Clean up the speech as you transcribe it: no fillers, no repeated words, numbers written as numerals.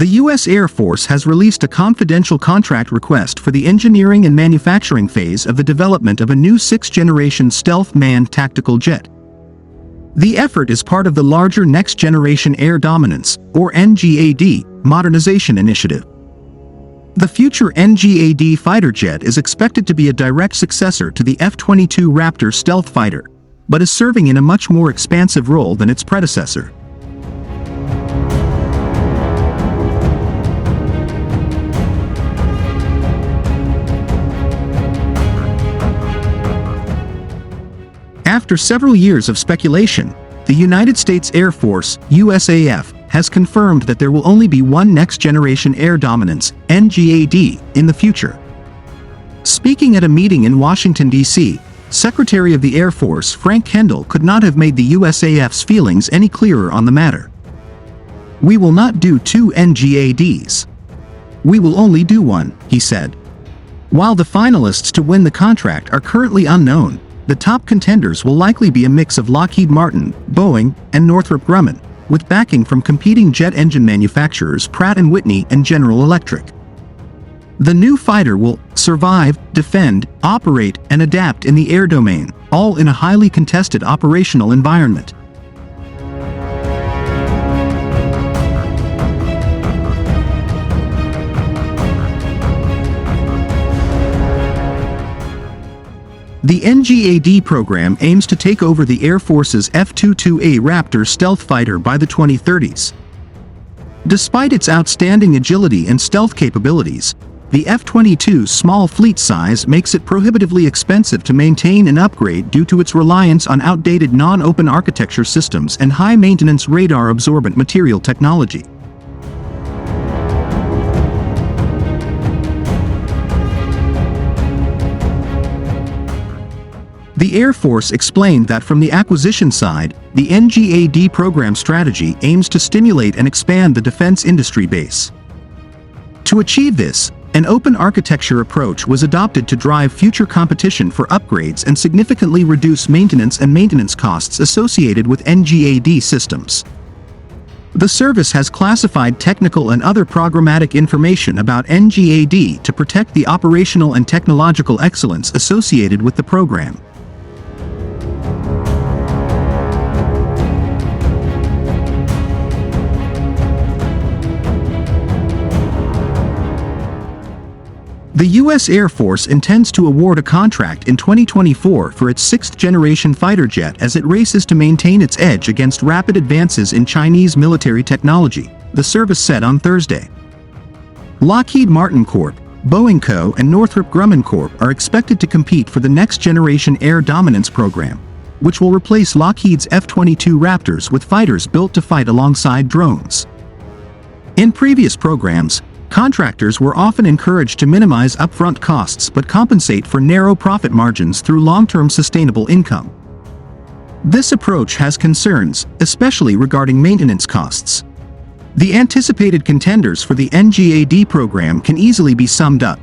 The U.S. Air Force has released a confidential contract request for the engineering and manufacturing phase of the development of a new sixth-generation stealth manned tactical jet. The effort is part of the larger Next Generation Air Dominance, or NGAD, modernization initiative. The future NGAD fighter jet is expected to be a direct successor to the F-22 Raptor stealth fighter, but is serving in a much more expansive role than its predecessor. After several years of speculation, the United States Air Force, USAF, has confirmed that there will only be one Next Generation Air Dominance, NGAD, in the future. Speaking at a meeting in Washington, D.C., Secretary of the Air Force Frank Kendall could not have made the USAF's feelings any clearer on the matter. "We will not do two NGADs. We will only do one," he said. While the finalists to win the contract are currently unknown, the top contenders will likely be a mix of Lockheed Martin, Boeing, and Northrop Grumman, with backing from competing jet engine manufacturers Pratt & Whitney and General Electric. The new fighter will survive, defend, operate, and adapt in the air domain, all in a highly contested operational environment. The NGAD program aims to take over the Air Force's F-22A Raptor stealth fighter by the 2030s. Despite its outstanding agility and stealth capabilities, the F-22's small fleet size makes it prohibitively expensive to maintain and upgrade due to its reliance on outdated non-open architecture systems and high-maintenance radar-absorbent material technology. The Air Force explained that from the acquisition side, the NGAD program strategy aims to stimulate and expand the defense industry base. To achieve this, an open architecture approach was adopted to drive future competition for upgrades and significantly reduce maintenance costs associated with NGAD systems. The service has classified technical and other programmatic information about NGAD to protect the operational and technological excellence associated with the program. The U.S. Air Force intends to award a contract in 2024 for its sixth-generation fighter jet as it races to maintain its edge against rapid advances in Chinese military technology, the service said on Thursday. Lockheed Martin Corp., Boeing Co., and Northrop Grumman Corp. Are expected to compete for the next-generation air dominance program, which will replace Lockheed's F-22 Raptors with fighters built to fight alongside drones. In previous programs, contractors were often encouraged to minimize upfront costs but compensate for narrow profit margins through long-term sustainable income. This approach has concerns, especially regarding maintenance costs. The anticipated contenders for the NGAD program can easily be summed up.